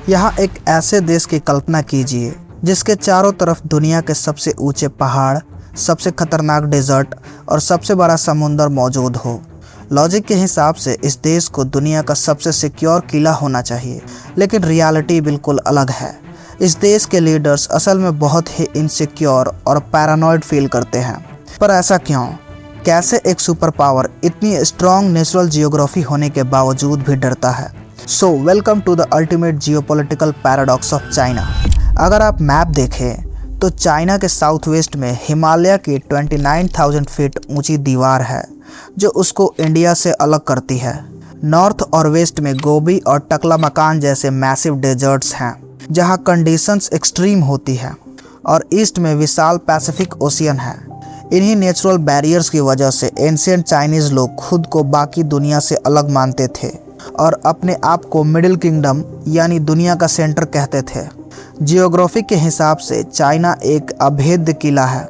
यहाँ एक ऐसे देश की कल्पना कीजिए जिसके चारों तरफ दुनिया के सबसे ऊंचे पहाड़, सबसे खतरनाक डेजर्ट और सबसे बड़ा समुंदर मौजूद हो। लॉजिक के हिसाब से इस देश को दुनिया का सबसे सिक्योर किला होना चाहिए, लेकिन रियलिटी बिल्कुल अलग है। इस देश के लीडर्स असल में बहुत ही इनसिक्योर और पैरानॉइड फील करते हैं। पर ऐसा क्यों? कैसे एक सुपर पावर इतनी स्ट्रॉन्ग नेचुरल जियोग्राफी होने के बावजूद भी डरता है? So welcome to the ultimate geopolitical paradox of China. अगर आप मैप देखें तो चाइना के साउथ वेस्ट में हिमालय की 29,000 फीट ऊंची दीवार है जो उसको इंडिया से अलग करती है। नॉर्थ और वेस्ट में गोबी और टकलामकान जैसे मैसिव डेजर्ट्स हैं जहां कंडीशंस एक्सट्रीम होती है, और ईस्ट में विशाल पैसिफिक ओशियन है। इन्हीं नेचुरल बैरियर्स की वजह से एंशिएंट चाइनीज़ लोग खुद को बाकी दुनिया से अलग मानते थे और अपने आप को मिडिल किंगडम यानी दुनिया का सेंटर कहते थे। जियोग्राफी के हिसाब से चाइना एक अभेद्य किला है,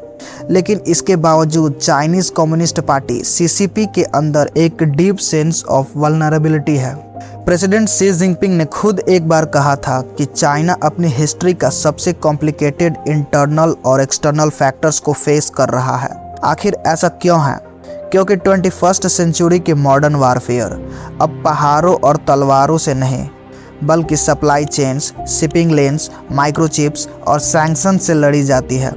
लेकिन इसके बावजूद चाइनीज़ कम्युनिस्ट पार्टी सीसीपी के अंदर एक डीप सेंस ऑफ वल्नरेबिलिटी है। प्रेसिडेंट शी जिनपिंग ने खुद एक बार कहा था कि चाइना अपनी हिस्ट्री का सबसे कॉम्प्लिकेटेड इंटरनल और एक्सटर्नल फैक्टर्स को फेस कर रहा है। आखिर ऐसा क्यों है? क्योंकि 21st सेंचुरी के मॉडर्न वारफेयर अब पहाड़ों और तलवारों से नहीं, बल्कि supply chains, shipping lens, microchips और सैंक्शन से लड़ी जाती है।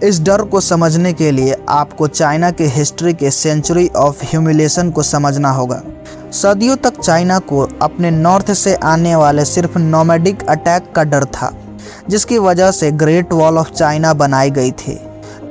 इस डर को समझने के लिए आपको चाइना के हिस्ट्री के सेंचुरी ऑफ ह्यूमिलेशन को समझना होगा। सदियों तक चाइना को अपने नॉर्थ से आने वाले सिर्फ नोमैडिक अटैक का डर था, जिसकी वजह से ग्रेट वॉल ऑफ चाइना बनाई गई थी।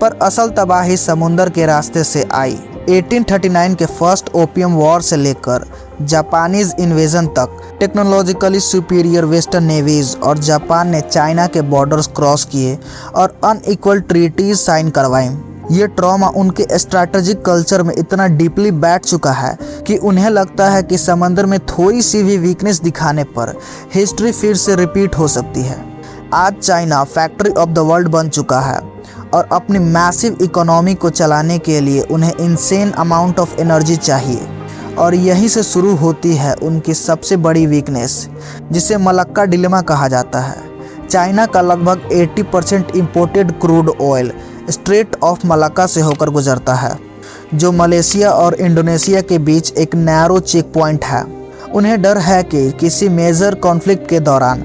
पर असल तबाही समुंदर के रास्ते से आई। 1839 के फर्स्ट ओपियम वॉर से लेकर जापानीज इन्वेजन तक टेक्नोलॉजिकली सुपीरियर वेस्टर्न नेवीज और जापान ने चाइना के बॉर्डर्स क्रॉस किए और अनइक्वल ट्रीटीज साइन करवाई। ये ट्रॉमा उनके स्ट्रैटेजिक कल्चर में इतना डीपली बैठ चुका है कि उन्हें लगता है कि समंदर में थोड़ी सी भी वीकनेस दिखाने पर हिस्ट्री फिर से रिपीट हो सकती है। आज China factory of the world बन चुका है और अपनी मैसिव इकोनॉमी को चलाने के लिए उन्हें इनसेन अमाउंट ऑफ एनर्जी चाहिए, और यहीं से शुरू होती है उनकी सबसे बड़ी वीकनेस, जिसे मलक्का डिलेमा कहा जाता है। चाइना का लगभग 80% imported crude oil straight of Malacca से होकर गुजरता है, जो मलेशिया और इंडोनेशिया के बीच एक नैरो चेक पॉइंट है। उन्हें डर है कि किसी मेजर कॉन्फ्लिक्ट के दौरान,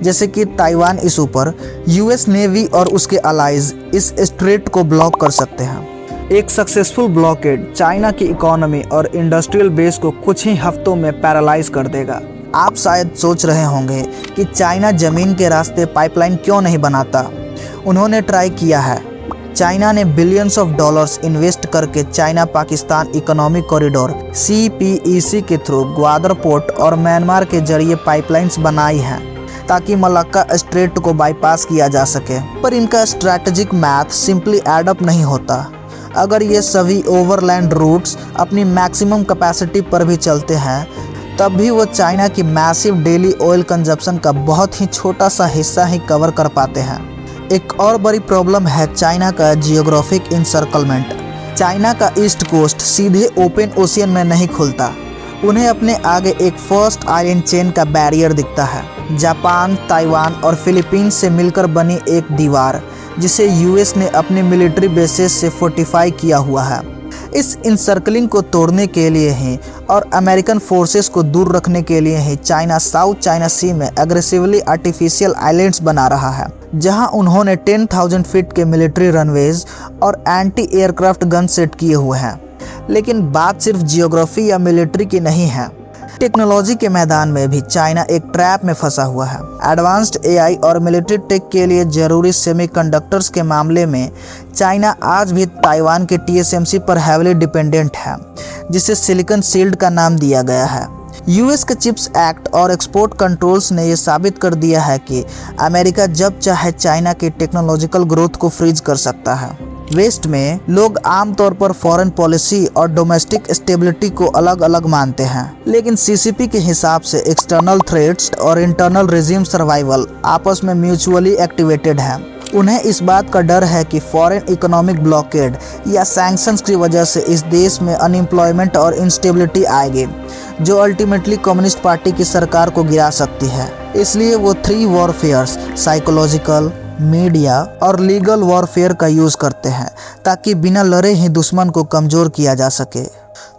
जैसे कि ताइवान इशू पर, यूएस नेवी और उसके अलाइज इस स्ट्रेट को ब्लॉक कर सकते हैं। एक सक्सेसफुल ब्लॉकेड चाइना की इकोनॉमी और इंडस्ट्रियल बेस को कुछ ही हफ्तों में पैरालाइज कर देगा। आप शायद सोच रहे होंगे कि चाइना जमीन के रास्ते पाइपलाइन क्यों नहीं बनाता। उन्होंने ट्राई किया है। चाइना ने बिलियंस ऑफ डॉलर्स इन्वेस्ट करके China Pakistan economic corridor CPEC के थ्रू ग्वादर पोर्ट और म्यांमार के जरिए पाइपलाइंस बनाई हैं ताकि मलक्का स्ट्रेट को बाईपास किया जा सके। पर इनका strategic math simply add up नहीं होता। अगर ये सभी ओवरलैंड रूट्स अपनी मैक्सिमम कैपेसिटी पर भी चलते हैं, तब भी वो चाइना की मैसिव डेली ऑयल कंजप्शन का बहुत ही छोटा सा हिस्सा ही कवर कर पाते हैं। एक और बड़ी प्रॉब्लम है चाइना का जियोग्राफिक इंसर्कलमेंट। चाइना का ईस्ट कोस्ट सीधे ओपन ओशियन में नहीं खुलता। उन्हें अपने आगे एक फर्स्ट आइलैंड चेन का बैरियर दिखता है, जापान, ताइवान और फिलीपींस से मिलकर बनी एक दीवार, जिसे यूएस ने अपने मिलिट्री बेसेस से फोर्टिफाई किया हुआ है। इस इंसर्कलिंग को तोड़ने के लिए ही और अमेरिकन फोर्सेस को दूर रखने के लिए ही चाइना साउथ चाइना सी में एग्रेसिवली आर्टिफिशियल आइलैंड्स बना रहा है, जहां उन्होंने 10,000 फीट के मिलिट्री रनवेज और एंटी एयरक्राफ्ट गन सेट किए हुए हैं। लेकिन बात सिर्फ जियोग्राफी या मिलिट्री की नहीं है। टेक्नोलॉजी के मैदान में भी चाइना एक ट्रैप में फंसा हुआ है। एडवांस्ड AI और मिलिट्री टेक के लिए जरूरी सेमीकंडक्टर्स के मामले में चाइना आज भी ताइवान के TSMC पर हैवीली डिपेंडेंट है, जिसे सिलिकॉन शील्ड का नाम दिया गया है। यूएस के चिप्स एक्ट और एक्सपोर्ट कंट्रोल्स ने यह साबित कर दिया है कि अमेरिका जब चाहे चाइना की टेक्नोलॉजिकल ग्रोथ को फ्रीज कर सकता है। वेस्ट में लोग आमतौर पर फॉरेन पॉलिसी और डोमेस्टिक स्टेबिलिटी को अलग अलग मानते हैं, लेकिन CCP के हिसाब से एक्सटर्नल थ्रेट्स और इंटरनल रिजीम सर्वाइवल आपस में म्यूचुअली एक्टिवेटेड है। उन्हें इस बात का डर है कि फॉरेन इकोनॉमिक ब्लॉकेड या सैंक्शंस की वजह से इस देश में अनएम्प्लॉयमेंट और इंस्टेबिलिटी आएगी, जो अल्टीमेटली कम्युनिस्ट पार्टी की सरकार को गिरा सकती है। इसलिए वो 3 वॉरफेयर्स साइकोलॉजिकल, मीडिया और लीगल वॉरफेयर का यूज़ करते हैं ताकि बिना लड़े ही दुश्मन को कमज़ोर किया जा सके।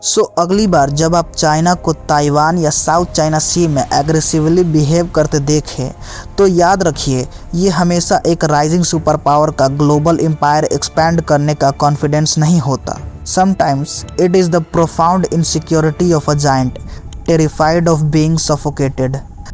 सो अगली बार जब आप चाइना को ताइवान या साउथ चाइना सी में एग्रेसिवली बिहेव करते देखें तो याद रखिए, ये हमेशा एक राइजिंग सुपर पावर का ग्लोबल एम्पायर एक्सपैंड करने का कॉन्फिडेंस नहीं होता। Sometimes it is the profound insecurity of a giant terrified of being suffocated.